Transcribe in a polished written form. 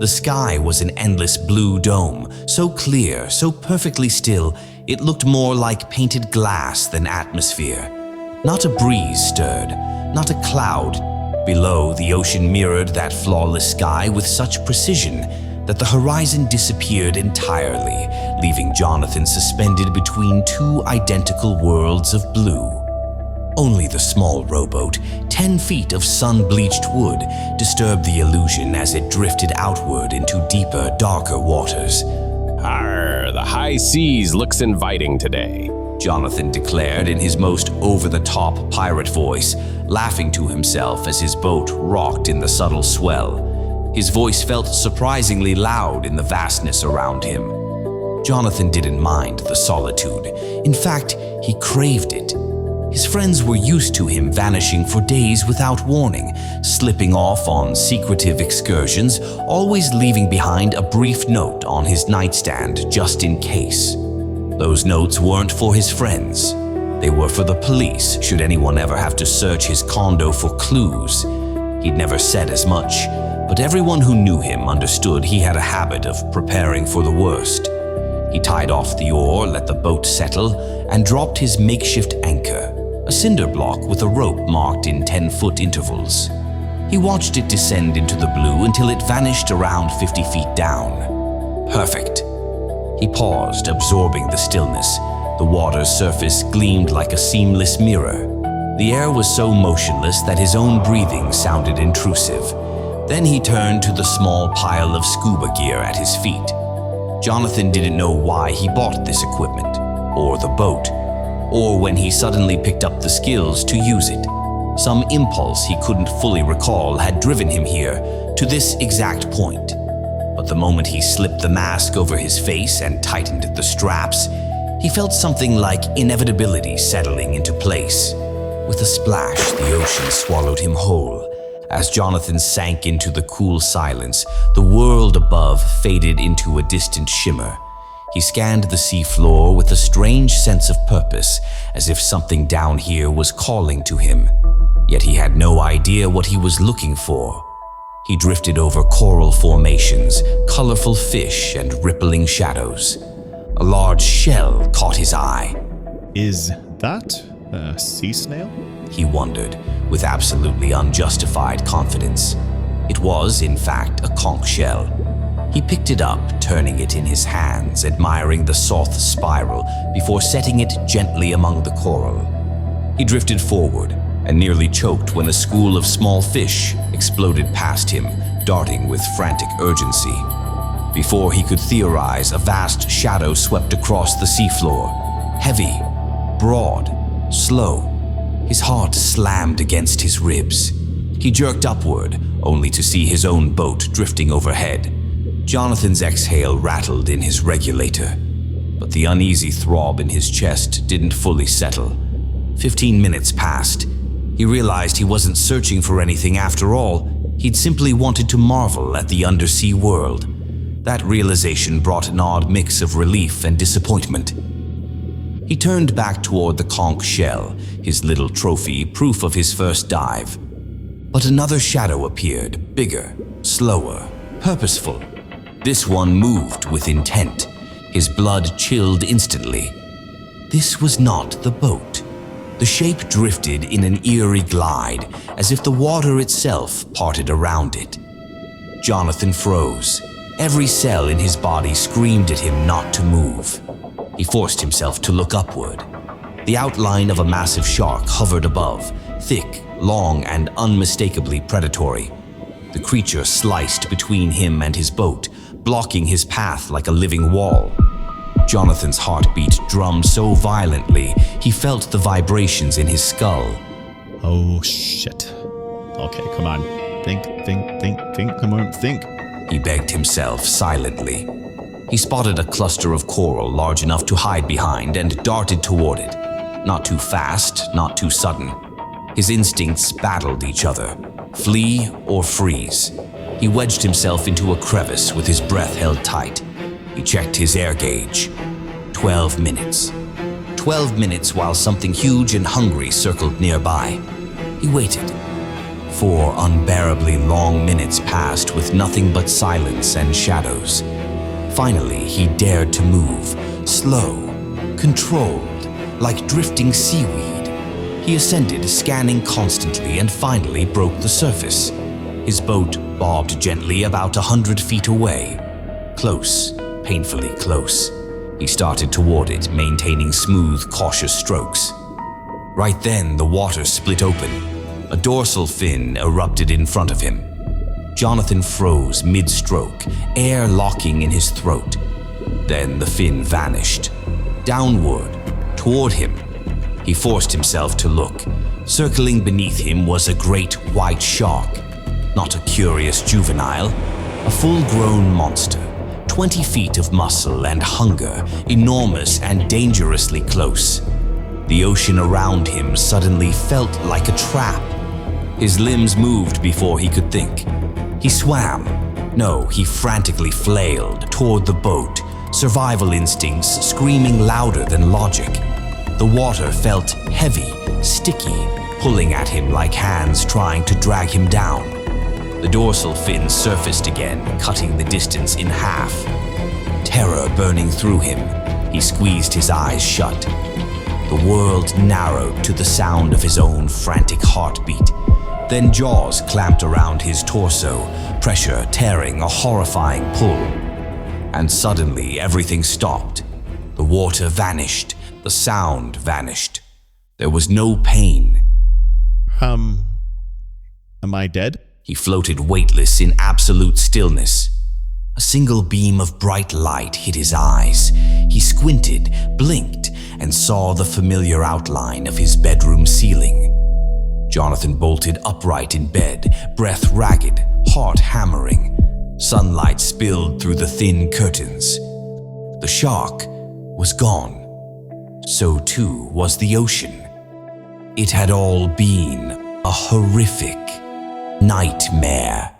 The sky was an endless blue dome, so clear, so perfectly still, it looked more like painted glass than atmosphere. Not a breeze stirred, not a cloud. Below, the ocean mirrored that flawless sky with such precision that the horizon disappeared entirely, leaving Jonathan suspended between two identical worlds of blue. Only the small rowboat, 10 feet of sun-bleached wood, disturbed the illusion as it drifted outward into deeper, darker waters. Arr, the high seas looks inviting today, Jonathan declared in his most over-the-top pirate voice, laughing to himself as his boat rocked in the subtle swell. His voice felt surprisingly loud in the vastness around him. Jonathan didn't mind the solitude. In fact, he craved it. His friends were used to him vanishing for days without warning, slipping off on secretive excursions, always leaving behind a brief note on his nightstand just in case. Those notes weren't for his friends. They were for the police, should anyone ever have to search his condo for clues. He'd never said as much, but everyone who knew him understood he had a habit of preparing for the worst. He tied off the oar, let the boat settle, and dropped his makeshift anchor, a cinder block with a rope marked in 10-foot intervals. He watched it descend into the blue until it vanished around 50 feet down. Perfect. He paused, absorbing the stillness. The water's surface gleamed like a seamless mirror. The air was so motionless that his own breathing sounded intrusive. Then he turned to the small pile of scuba gear at his feet. Jonathan didn't know why he bought this equipment, or the boat, or when he suddenly picked up the skills to use it. Some impulse he couldn't fully recall had driven him here, to this exact point. But the moment he slipped the mask over his face and tightened the straps, he felt something like inevitability settling into place. With a splash, the ocean swallowed him whole. As Jonathan sank into the cool silence, the world above faded into a distant shimmer. He scanned the seafloor with a strange sense of purpose, as if something down here was calling to him. Yet he had no idea what he was looking for. He drifted over coral formations, colorful fish, and rippling shadows. A large shell caught his eye. Is that a sea snail? He wondered, with absolutely unjustified confidence. It was, in fact, a conch shell. He picked it up, turning it in his hands, admiring the soft spiral before setting it gently among the coral. He drifted forward and nearly choked when a school of small fish exploded past him, darting with frantic urgency. Before he could theorize, a vast shadow swept across the seafloor. Heavy, broad, slow. His heart slammed against his ribs. He jerked upward, only to see his own boat drifting overhead. Jonathan's exhale rattled in his regulator, but the uneasy throb in his chest didn't fully settle. 15 minutes passed. He realized he wasn't searching for anything after all. He'd simply wanted to marvel at the undersea world. That realization brought an odd mix of relief and disappointment. He turned back toward the conch shell, his little trophy, proof of his first dive. But another shadow appeared, bigger, slower, purposeful. This one moved with intent. His blood chilled instantly. This was not the boat. The shape drifted in an eerie glide, as if the water itself parted around it. Jonathan froze. Every cell in his body screamed at him not to move. He forced himself to look upward. The outline of a massive shark hovered above, thick, long, and unmistakably predatory. The creature sliced between him and his boat, blocking his path like a living wall. Jonathan's heartbeat drummed so violently, he felt the vibrations in his skull. Oh, shit. Okay, come on. Think, come on, think. He begged himself silently. He spotted a cluster of coral large enough to hide behind and darted toward it. Not too fast, not too sudden. His instincts battled each other. Flee or freeze. He wedged himself into a crevice with his breath held tight. He checked his air gauge. 12 minutes. 12 minutes while something huge and hungry circled nearby. He waited. 4 unbearably long minutes passed with nothing but silence and shadows. Finally, he dared to move, slow, controlled, like drifting seaweed. He ascended, scanning constantly, and finally broke the surface. His boat bobbed gently about 100 feet away. Close, painfully close. He started toward it, maintaining smooth, cautious strokes. Right then, the water split open. A dorsal fin erupted in front of him. Jonathan froze mid-stroke, air locking in his throat. Then the fin vanished. Downward, toward him. He forced himself to look. Circling beneath him was a great white shark. Not a curious juvenile, a full-grown monster. 20 feet of muscle and hunger, enormous and dangerously close. The ocean around him suddenly felt like a trap. His limbs moved before he could think. He swam. No, he frantically flailed toward the boat, survival instincts screaming louder than logic. The water felt heavy, sticky, pulling at him like hands trying to drag him down. The dorsal fin surfaced again, cutting the distance in half. Terror burning through him, he squeezed his eyes shut. The world narrowed to the sound of his own frantic heartbeat. Then jaws clamped around his torso, pressure tearing a horrifying pull. And suddenly everything stopped. The water vanished, the sound vanished. There was no pain. Am I dead? He floated weightless in absolute stillness. A single beam of bright light hit his eyes. He squinted, blinked, and saw the familiar outline of his bedroom ceiling. Jonathan bolted upright in bed, breath ragged, heart hammering. Sunlight spilled through the thin curtains. The shark was gone. So too was the ocean. It had all been a horrific nightmare.